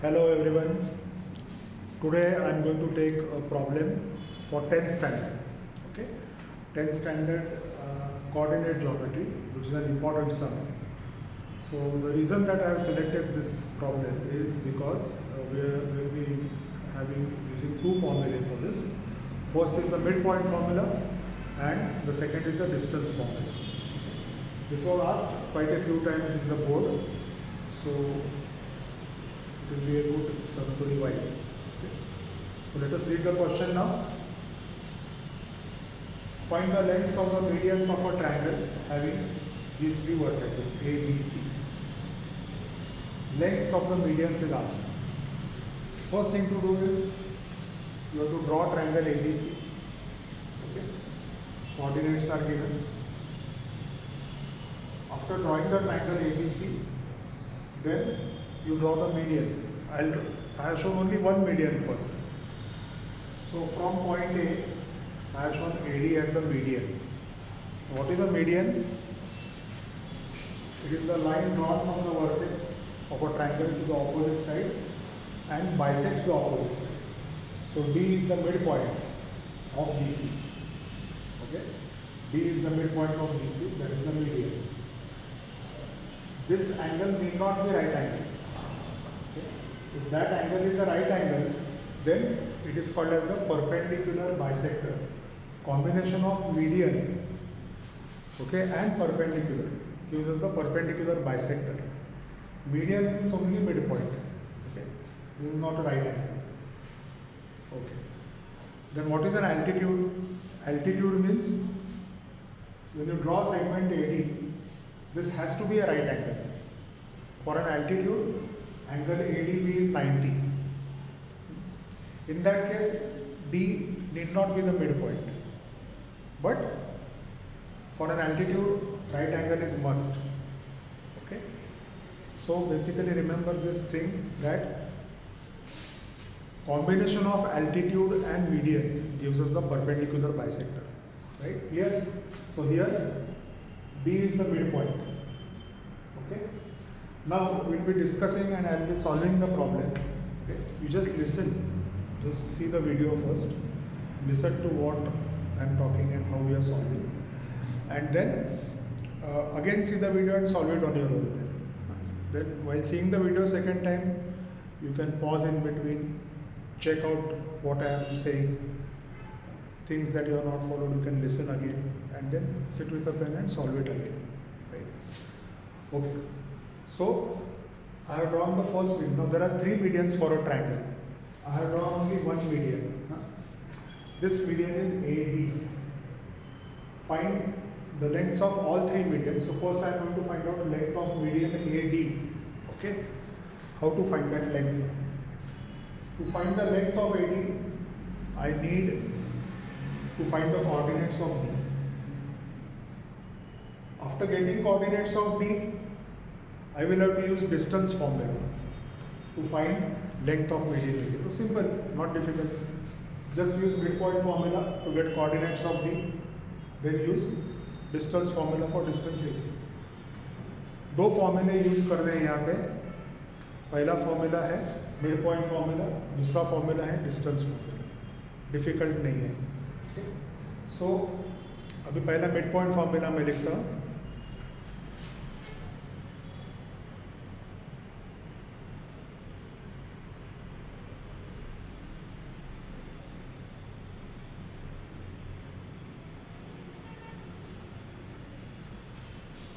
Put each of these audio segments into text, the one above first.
Hello everyone. Today I am going to take a problem for 10th standard. Okay, 10th standard coordinate geometry, which is an important sum. So the reason that I have selected this problem is because we will be using two formulae for this. First is the midpoint formula, and the second is the distance formula. This was asked quite a few times in the board, so it will be a good sum to revise. Okay. So let us read the question now. Find the lengths of the medians of a triangle having these three vertices A, B, C. Lengths of the medians is asked. First thing to do is you have to draw triangle ABC. Okay. Coordinates are given. After drawing the triangle ABC, then you draw the median. I have shown only one median first. So from point A, I have shown AD as the median. What is a median? It is the line drawn from the vertex of a triangle to the opposite side and bisects the opposite side. So D is the midpoint of BC. Okay? D is the midpoint of BC, that is the median. This angle need not be right angle. Okay? If that angle is a right angle, then it is called as the perpendicular bisector. Combination of median, okay, and perpendicular gives us the perpendicular bisector. Median means only midpoint. Okay? This is not a right angle. Okay. Then what is an altitude? Altitude means when you draw segment AD, this has to be a right angle. For an altitude, angle ADB is 90. In that case, D need not be the midpoint. But for an altitude, right angle is must. Okay? So basically remember this thing that combination of altitude and median gives us the perpendicular bisector. Right? Clear? So here B is the midpoint. Okay? Now we will be discussing and I will be solving the problem. Okay? You just listen. Just see the video first. Listen to what I am talking and how we are solving. And then again see the video and solve it on your own. Then while seeing the video second time, you can pause in between, check out what I am saying. Things that you have not followed, you can listen again and then sit with a pen and solve it again. Right? Okay. So I have drawn the first median. Now there are three medians for a triangle. I have drawn only one median. This median is AD. Find the lengths of all three medians. So first I am going to find out the length of median AD. Okay. How to find that length? To find the length of AD, I need to find the coordinates of D. After getting coordinates of D, I will have to use distance formula to find length of median AD. So simple, not difficult. Just use midpoint formula to get coordinates of D, then use distance formula for distance AD. दो फॉर्मूले use कर रहे हैं यहाँ पे. पहला formula है mid-point formula, दूसरा फॉर्मूला है डिस्टेंस फॉर्मूला. डिफिकल्ट नहीं है. सो अभी पहला मिड-पॉइंट फॉर्मूला मैं लिखता हूँ.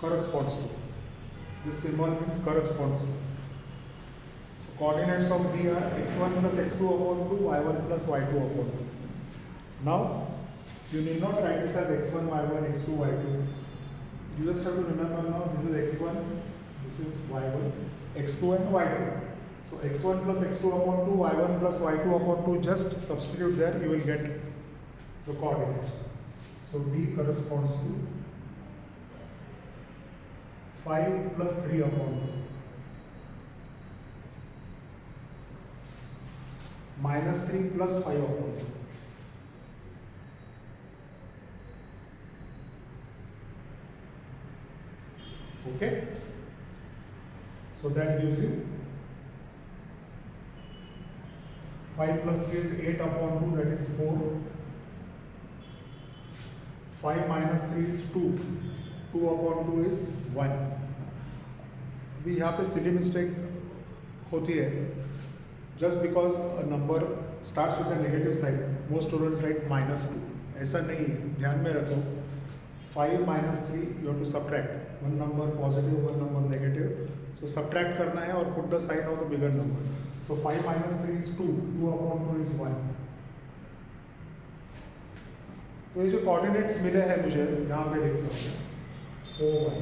Corresponds to. This symbol means corresponds to. So coordinates of D are x1 plus x2 upon 2, y1 plus y2 upon 2. Now, you need not write this as x1, y1, x2, y2. You just have to remember now this is x1, this is y1, x2 and y2. So x1 plus x2 upon 2, y1 plus y2 upon 2, just substitute there, you will get the coordinates. So D corresponds to 5 plus 3 upon 2 minus 3 plus 5 upon 2. Okay? So that gives you 5 plus 3 is 8 upon 2, that is 4. 5 minus 3 is 2. 2 upon 2 is 1. अभी यहाँ पे silly mistake होती है. Just because a number starts with the negative side, most students write -2. ऐसा नहीं है, ध्यान में रखो. 5 minus 3 you have to subtract. One number positive, one number negative. So subtract करना है और put the sign of the bigger number. So 5 minus 3 is 2. 2 upon 2 is 1. तो ये जो कोऑर्डिनेट्स मिले हैं मुझे यहाँ पे लिखता हूँ 4 1.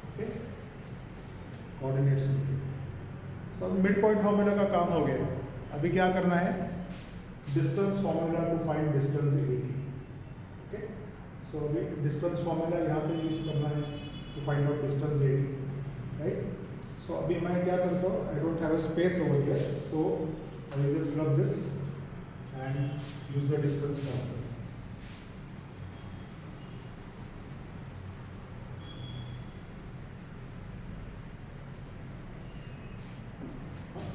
ओके, कोऑर्डिनेट्स मिले. तो मिड पॉइंट फॉर्मूला का काम हो गया. अभी क्या करना है? Distance formula to find distance AD. Okay, so अभी डिस्टेंस फॉर्मूला यहाँ पे यूज करना है to find out distance AD, right. So अभी मैं क्या करता हूँ, I don't have a space over here, so I will just rub this and use the distance formula.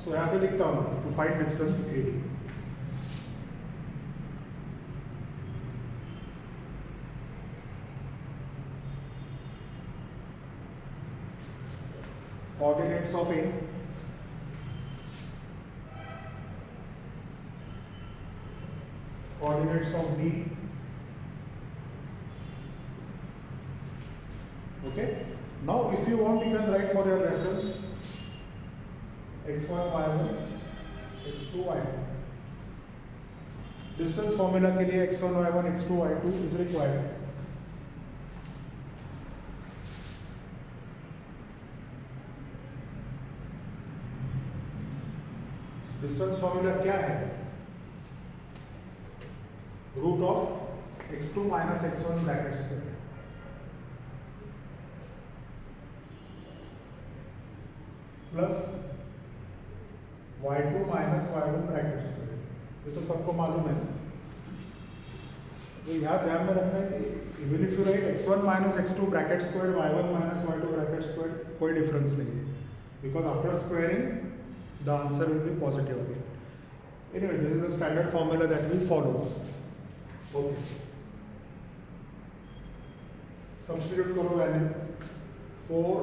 So यहाँ पे लिखता हूँ to find distance AD. Coordinates of A, coordinates of B. Okay, now if you want you can write for your reference x1 y1 x2 y2. Distance formula के लिए x1 y1 x2 y2 is required. Distance formula क्या है? Root of x2 minus x1 bracket square plus y2 minus y1 bracket square. ये तो सबको मालूम है. तो यहाँ ध्यान में रखना है कि even if you right x1 minus x2 bracket square y1 minus y2 bracket square, कोई डिफरेंस नहीं है, because after squaring the answer will be positive again. Anyway, this is the standard formula that we follow. Okay. Substitute करो value 4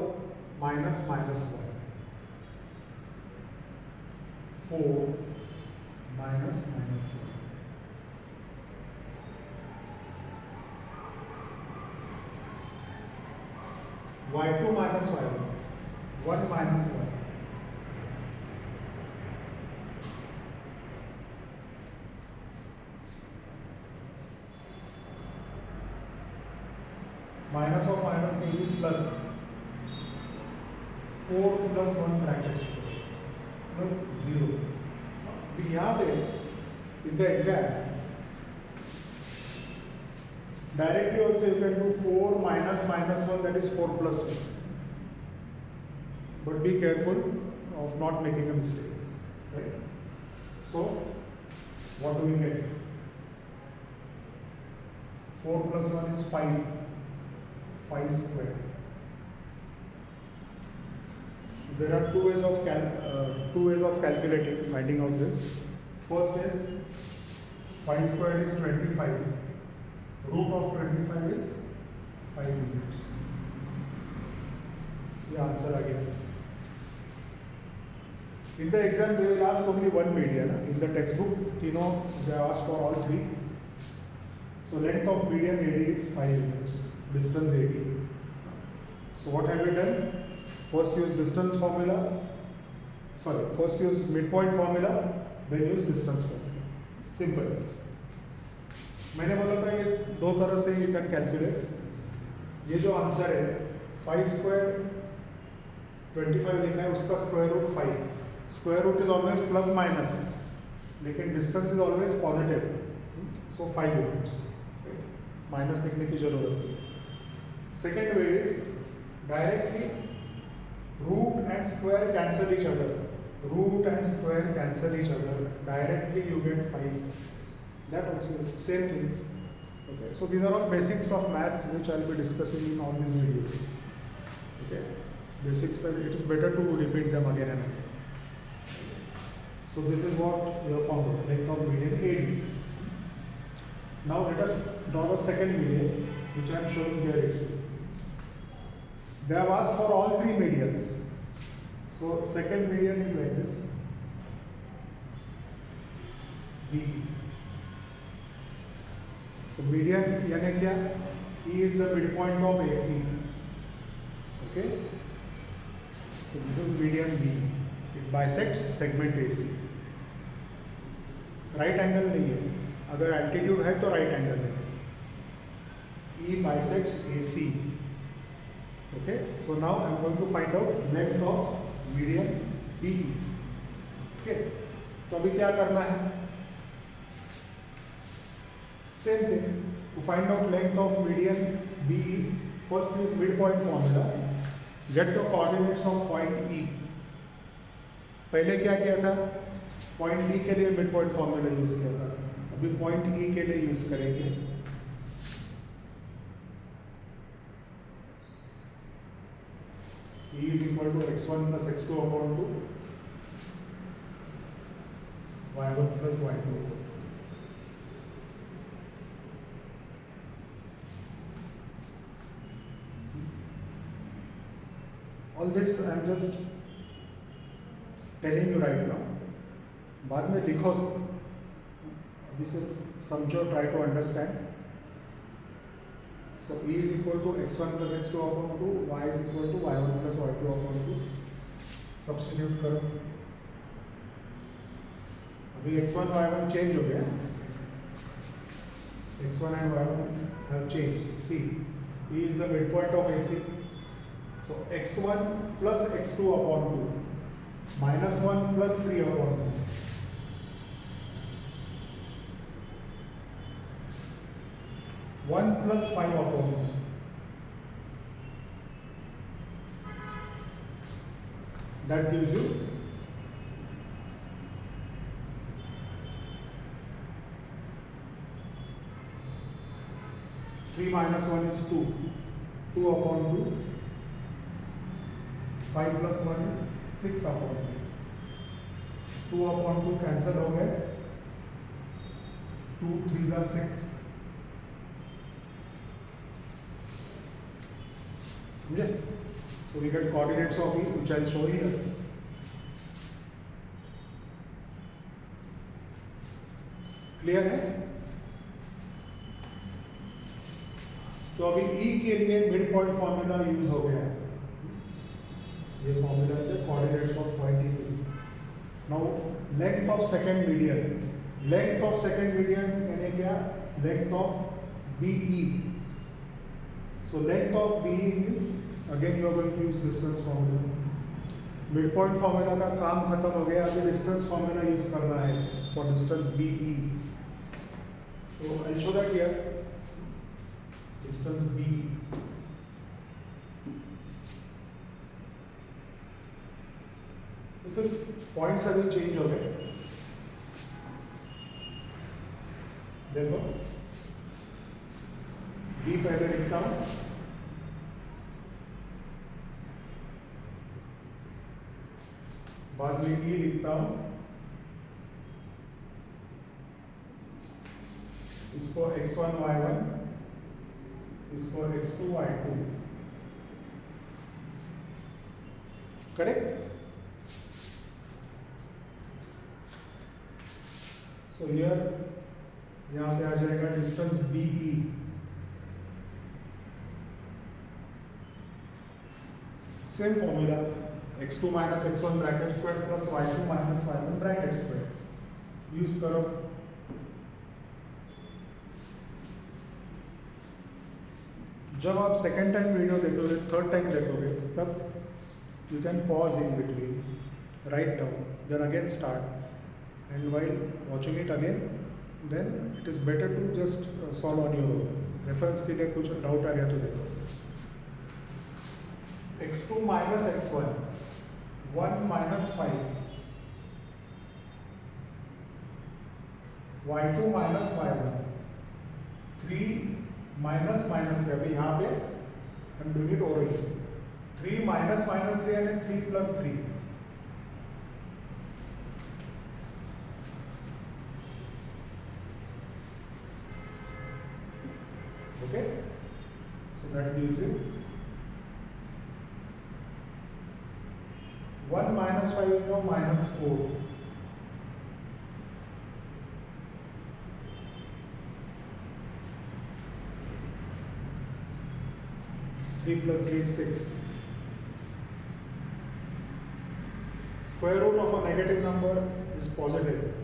minus minus 1. 4 minus minus 1. y2 minus y1. 1 minus 1. Minus of minus के लिए plus 4 plus 1 brackets plus 0. यहाँ पे in the exam directly also you can do 4 minus minus 1 that is 4 plus 1. But be careful of not making a mistake, right. So what do we get? 4 plus 1 is 5. 5 squared. There are two ways of calculating, finding out this. First is 5 squared is 25. Root of 25 is 5 units. The answer again. In the exam, they will ask only one median. In the textbook, they ask for all three. So length of median AD is 5 units. Distance AD. So what have we done? First use distance formula. First use midpoint formula, then use distance formula. Simple. मैंने बोला था कि दो तरह से you can calculate. ये जो answer है 5 square 25 लिखा है, उसका square root 5. Square root is always plus minus, लेकिन distance is always positive. So 5 units. Minus लिखने की जरूरत है. Second way is directly root and square cancel each other. Root and square cancel each other. Directly you get 5. That also same thing. Okay. So these are all basics of maths which I will be discussing in all these videos. Okay. Basics. It is better to repeat them again and again. So this is what we have found out, length of median AD. Now let us draw the second median, which I am showing here itself. They have asked for all three medians. So second median is like this. B. So median यानी क्या? E is the midpoint of AC. Okay. So this is median B. It bisects segment AC. Right angle नहीं है. अगर altitude है तो right angle है. E bisects AC. Okay. So now I am going to find out length of median BE. Okay. तो अभी क्या करना है? Same thing. To find out length of median BE, first is midpoint formula. Get the coordinates of point E. पहले क्या किया था? Point D के लिए midpoint formula यूज किया था. अभी point E के लिए यूज करेंगे. E is equal to x1 plus x2 upon 2, y1 plus y2. All this I am just telling you right now. बाद में लिखो, अभी सिर्फ समझो, try to understand. So E is equal to x1 plus x2 upon 2, y is equal to y1 plus y2 upon 2. Substitute करो. अभी x1 y1 change हो गया. x1 and y1 have changed. See, E is the midpoint of AC. So x1 plus x2 upon 2 minus 1 plus 3 upon 2. One plus 5 upon 2. That gives you 3 minus 1 is 2. 2 upon 2. 5 plus 1 is 6 upon 2. 2 upon 2 cancel हो गए. 2 3s are 6. समझे? So we get coordinates of E, which I'll show here. Clear है? तो अभी E के लिए mid point formula use हो गया है. ये फॉर्मूला से कोऑर्डिनेट्स ऑफ पॉइंट E मिली. Now length of second median. Length of second median यानी क्या? Length of BE. So length of BE means again you are going to use distance formula. Mid point formula का काम खत्म हो गया. अभी distance formula use करना है for distance BE. So I'll show that here. Distance BE. तो सिर्फ पॉइंट्स अभी चेंज हो गए. देखो B पहले लिखता हूं, बाद में E लिखता हूं, इसको x1 y1, इसको x2 y2. Correct? So here यहाँ पे आ जाएगा distance BE. Same formula, x2 minus x1 bracket square plus y2 minus y1 bracket square use करो. जब आप सेकेंड टाइम वीडियो देखोगे, थर्ड टाइम देखोगे, तब you can pause in between, write down, then again start, and while watching it again, then it is better to just solve on your own. Reference के लिए कुछ doubt आ गया तो देखो. x2 minus x1, 1 minus 5, y2 minus y1, 3 minus minus 3. अभी यहाँ पे हम doing it orally. 3 minus minus 3 यानी 3 plus 3. gives you 1 minus 5 is now minus 4. Three plus 3 is 6. Square root of a negative number is positive.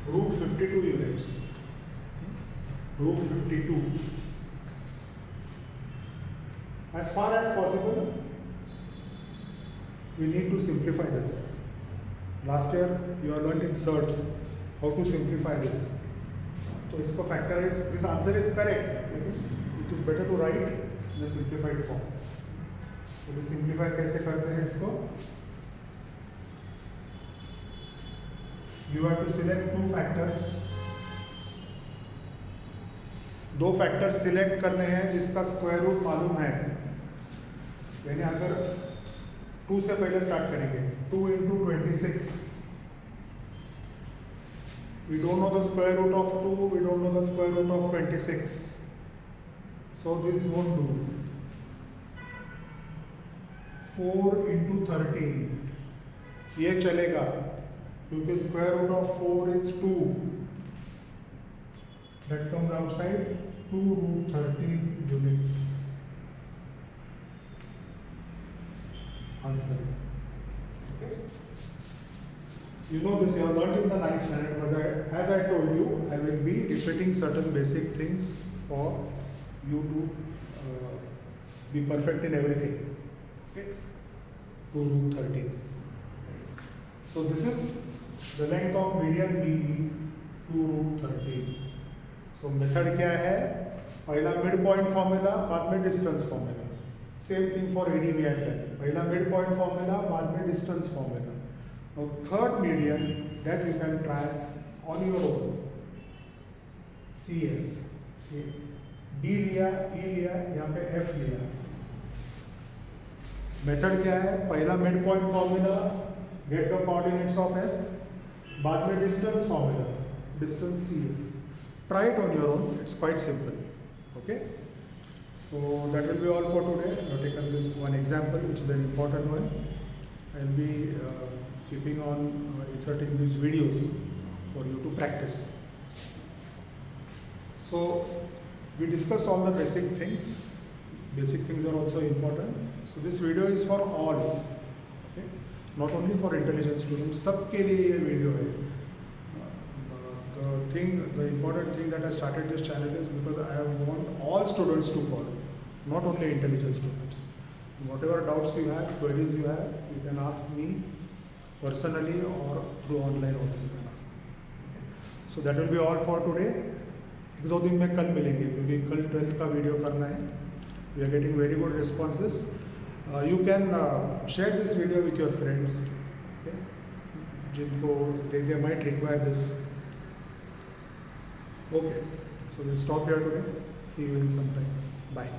Root 52 units. Root 52. As far as possible, we need to simplify this. Last year you have learned in certs how to simplify this. So इसको factorize. This answer is correct. It is better to write in the simplified form. तो so, simplify कैसे करते हैं इसको? You have to select two factors. दो factors select करने हैं जिसका स्क्वायर रूट मालूम है. यानी अगर 2 से पहले स्टार्ट करेंगे, 2 into 26. We don't know the square root of 2, we don't know the square root of 26. So this won't do. 4 into 13. ये चलेगा क्योंकि square root of 4 is 2. That comes outside 2 root 13 units. Answer. Okay. You know this, you have learned in the 9th standard, but as I told you, I will be repeating certain basic things for you to be perfect in everything. Okay. 2 root 13. So this is the length of median BE, 2 root 13. So method क्या है? पहला mid point formula, बाद में distance formula. Same thing for AD we had done. पहला mid point formula, बाद में distance formula. Now third median that you can try on your own. CF D लिया, E लिया, यहाँ पे F लिया. मेथड क्या है? पहला mid point formula, get the coordinates of F, बाद में distance formula, distance CF. Try it on your own, it's quite simple. Okay, so that will be all for today. I have taken this one example, which is an important one. I will be keeping on inserting these videos for you to practice. So we discussed all the basic things. Basic things are also important. So this video is for all, okay, not only for intelligent students. सबके लिए ये video है. The important thing that I started this channel is because I want all students to follow, not only intelligent students. Whatever doubts you have, queries you have, you can ask me personally or through online also you can ask me. Okay? So that will be all for today. एक दो दिन में कल मिलेंगे क्योंकि कल 12th का video करना है. We are getting very good responses. You can share this video with your friends. Okay? जिनको they might require this. Okay, so we'll stop here today. See you in some time. Bye.